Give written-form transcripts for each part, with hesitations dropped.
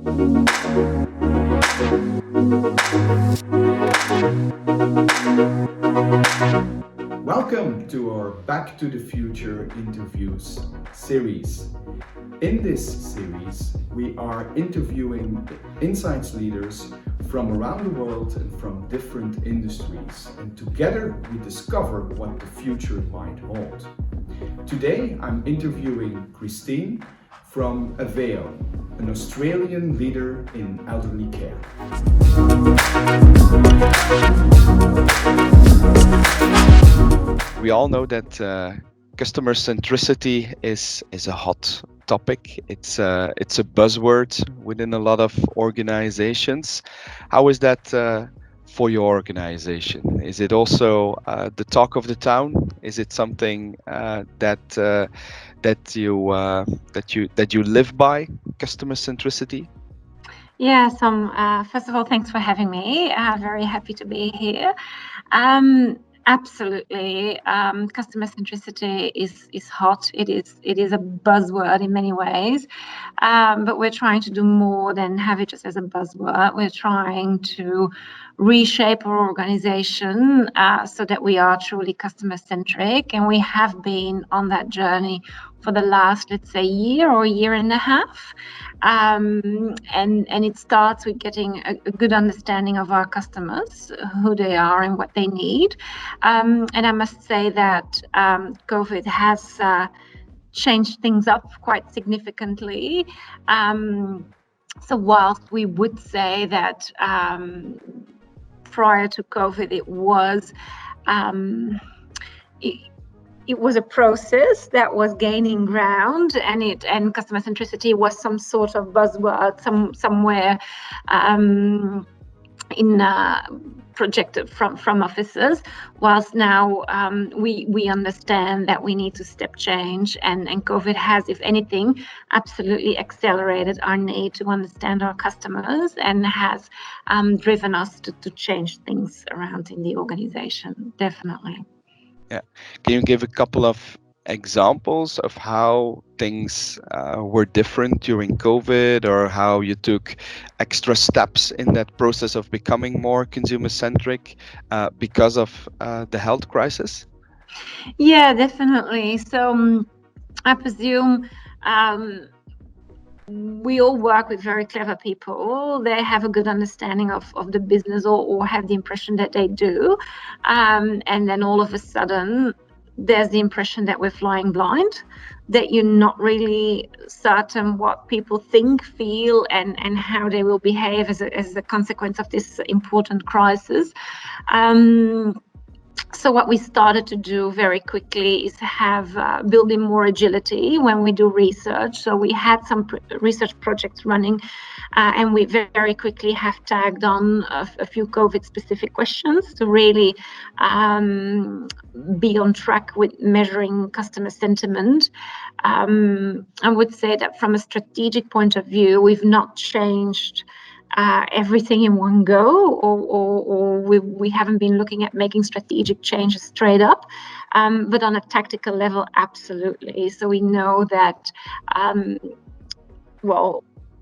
Welcome to our Back to the Future interviews series. In this series, we are interviewing insights leaders from around the world and from different industries, and together we discover what the future might hold. Today, I'm interviewing Christine from Aveo, an Australian leader in elderly care. We all know that customer centricity is a hot topic. It's a buzzword within a lot of organizations. How is that for your organization? Is it also the talk of the town? Is it something that you live by, customer centricity? Yes, first of all, thanks for having me. Very happy to be here. Absolutely, customer centricity is hot. It is a buzzword in many ways, but we're trying to do more than have it just as a buzzword. We're trying to reshape our organization so that we are truly customer centric, and we have been on that journey for the last, let's say, year and a half. And it starts with getting a good understanding of our customers, who they are and what they need. And I must say that COVID has changed things up quite significantly. So whilst we would say that prior to COVID, it was a process that was gaining ground, and customer centricity was some sort of buzzword somewhere projected from officers. Whilst now we understand that we need to step change, and COVID has, if anything, absolutely accelerated our need to understand our customers and has driven us to change things around in the organization, definitely. Yeah. Can you give a couple of examples of how things were different during COVID, or how you took extra steps in that process of becoming more consumer-centric because of the health crisis? Yeah, definitely. So I presume we all work with very clever people. They have a good understanding of the business, or have the impression that they do. And then all of a sudden, there's the impression that we're flying blind, that you're not really certain what people think, feel, and how they will behave as a consequence of this important crisis. So what we started to do very quickly is have building more agility when we do research. So we had some research projects running, and we very quickly have tagged on a few COVID-specific questions to really be on track with measuring customer sentiment. I would say that from a strategic point of view, we've not changed everything in one go, or we haven't been looking at making strategic changes straight up, but on a tactical level, absolutely. So we know that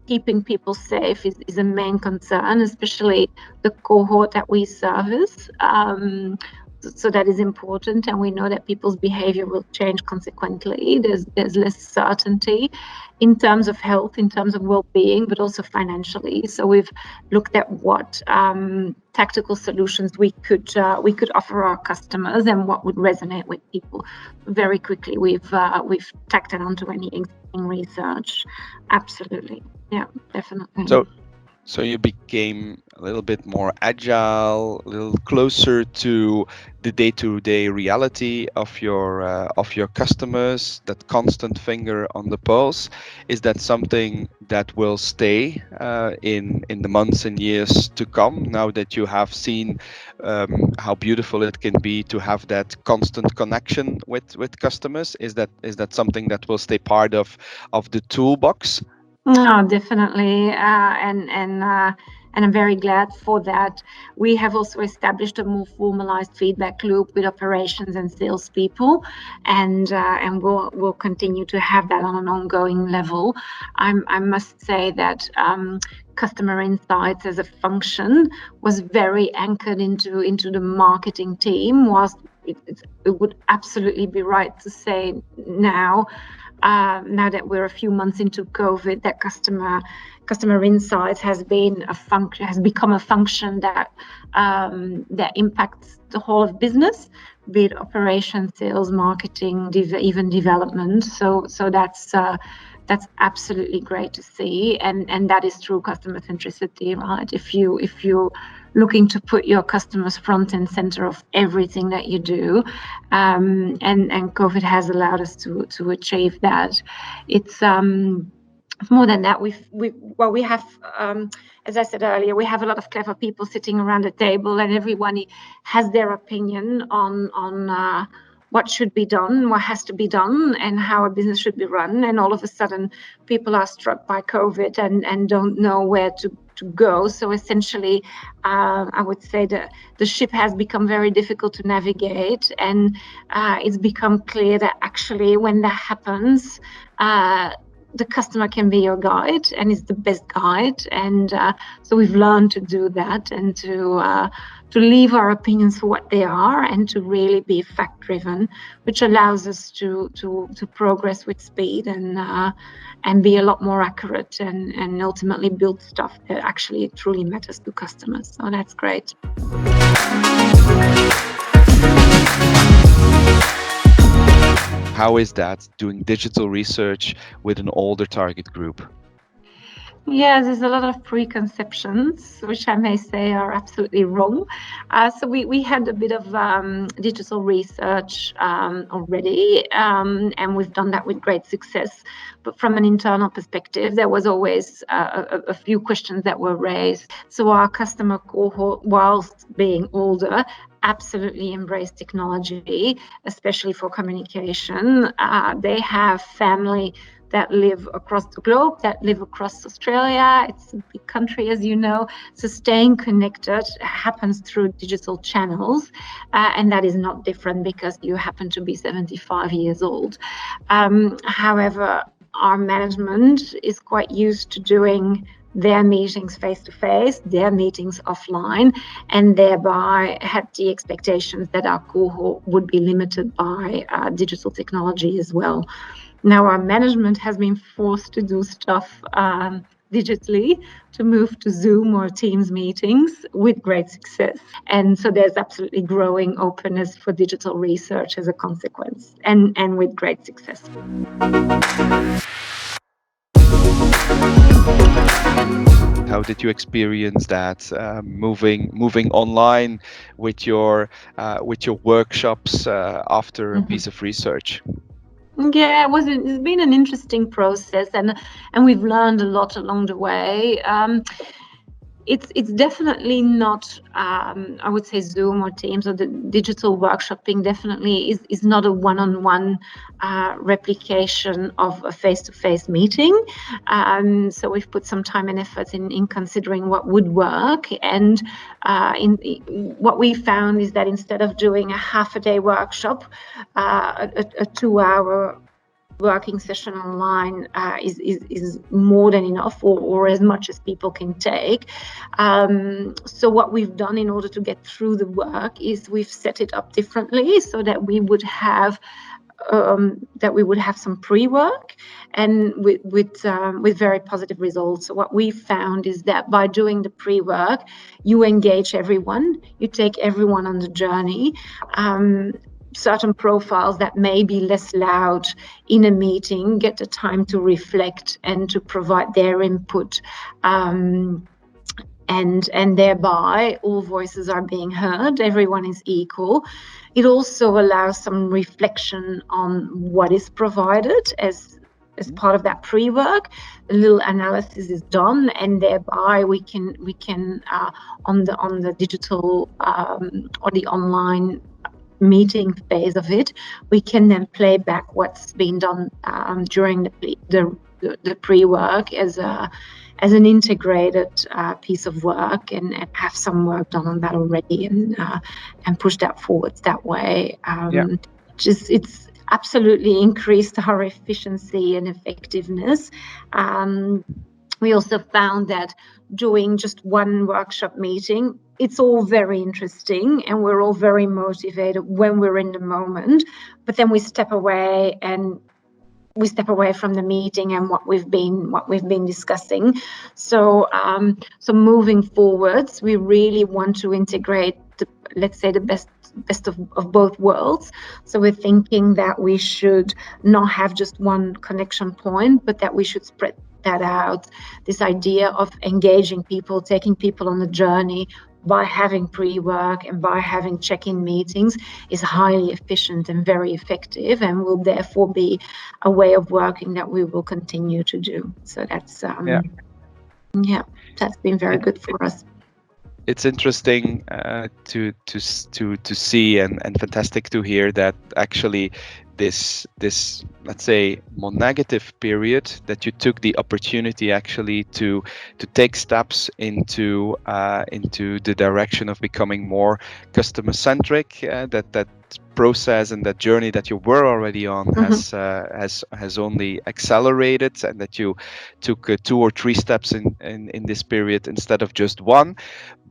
keeping people safe is a main concern, especially the cohort that we service. So that is important, and we know that people's behavior will change consequently. There's less certainty in terms of health, in terms of well-being, but also financially. So we've looked at what tactical solutions we could offer our customers and what would resonate with people. Very quickly, we've tacked it onto any existing research. Absolutely, yeah, definitely. So you became a little bit more agile, a little closer to the day-to-day reality of your customers. That constant finger on the pulse. Is that something that will stay in the months and years to come? Now that you have seen how beautiful it can be to have that constant connection with customers, is that something that will stay part of the toolbox? No, definitely, and I'm very glad for that. We have also established a more formalized feedback loop with operations and salespeople, and we'll continue to have that on an ongoing level. I must say that customer insights as a function was very anchored into the marketing team, whilst it would absolutely be right to say now that we're a few months into COVID, that customer insights has become a function that impacts the whole of business, be it operations, sales, marketing, even development. So that's absolutely great to see, and that is true customer centricity, right? If you're looking to put your customers front and center of everything that you do, and COVID has allowed us to achieve that. It's more than that. We have, as I said earlier, we have a lot of clever people sitting around the table, and everyone has their opinion on what should be done, what has to be done, and how a business should be run. And all of a sudden, people are struck by COVID and don't know where to go. So essentially, I would say that the ship has become very difficult to navigate, and it's become clear that actually when that happens, the customer can be your guide and is the best guide. And so we've learned to do that, and to leave our opinions for what they are, and to really be fact driven, which allows us to progress with speed and be a lot more accurate, and ultimately build stuff that actually truly matters to customers. So that's great. How is that, doing digital research with an older target group? Yeah, there's a lot of preconceptions, which I may say are absolutely wrong. So we had a bit of digital research already, and we've done that with great success. But from an internal perspective, there was always a few questions that were raised. So our customer cohort, whilst being older, absolutely embrace technology, especially for communication. They have family that live across the globe, that live across Australia. It's a big country, as you know. So staying connected happens through digital channels, and that is not different because you happen to be 75 years old. However, our management is quite used to doing their meetings face-to-face, their meetings offline, and thereby had the expectations that our cohort would be limited by digital technology as well. Now our management has been forced to do stuff digitally, to move to Zoom or Teams meetings with great success. And so there's absolutely growing openness for digital research as a consequence, and with great success. How did you experience that, moving online with your workshops after a piece of research? Yeah, it's been an interesting process, and we've learned a lot along the way. It's definitely not, I would say, Zoom or Teams or the digital workshopping definitely is not a one-on-one replication of a face-to-face meeting. So we've put some time and effort in considering what would work. And what we found is that instead of doing a half-a-day workshop, a 2-hour working session online is more than enough, or as much as people can take. So what we've done in order to get through the work is we've set it up differently so that we would have some pre-work, and with very positive results. So what we found is that by doing the pre-work, you engage everyone, you take everyone on the journey. Certain profiles that may be less loud in a meeting get the time to reflect and to provide their input, and thereby all voices are being heard, everyone is equal. It also allows some reflection on what is provided as part of that pre-work. A little analysis is done, and thereby we can on the digital or the online meeting phase of it, we can then play back what's been done during the pre-work as as an integrated piece of work, and have some work done on that already, and push that forward that way. It's absolutely increased our efficiency and effectiveness. We also found that doing just one workshop meeting, it's all very interesting and we're all very motivated when we're in the moment, but then we step away from the meeting and what we've been discussing. So moving forwards, we really want to integrate the best of both worlds. So we're thinking that we should not have just one connection point, but that we should spread that out. This idea of engaging people, taking people on a journey by having pre-work and by having check-in meetings is highly efficient and very effective, and will therefore be a way of working that we will continue to do. So that's that's been very good for us. It's interesting to see and fantastic to hear that actually this let's say more negative period, that you took the opportunity actually to take steps into the direction of becoming more customer centric. That process and that journey that you were already on has only accelerated, and that you took 2 or 3 steps in this period instead of just one.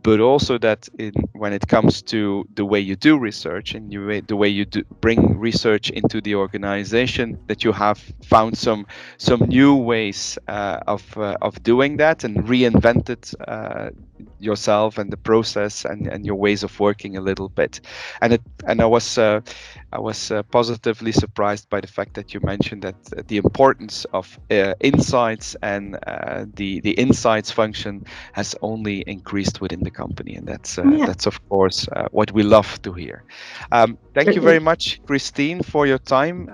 But also that when it comes to the way you do research and the way you bring research into the organization, that you have found some new ways of doing that and reinvented yourself and the process and your ways of working a little bit. And I was positively surprised by the fact that you mentioned that the importance of insights and the insights function has only increased within the company, and that's of course what we love to hear. Thank you very much, Christine, for your time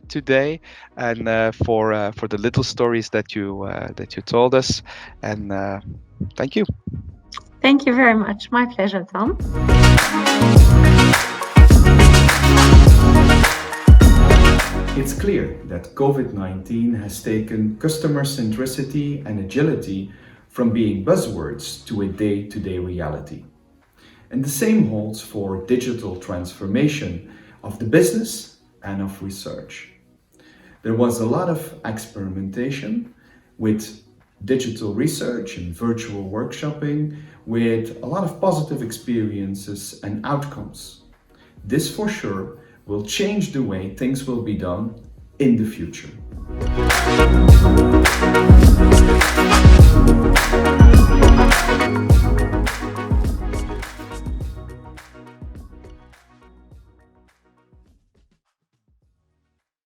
today, and for the little stories that you told us. And thank you. Thank you very much. My pleasure, Tom. It's clear that COVID-19 has taken customer centricity and agility from being buzzwords to a day-to-day reality. And the same holds for digital transformation of the business and of research. There was a lot of experimentation with digital research and virtual workshopping, with a lot of positive experiences and outcomes. This for sure will change the way things will be done in the future.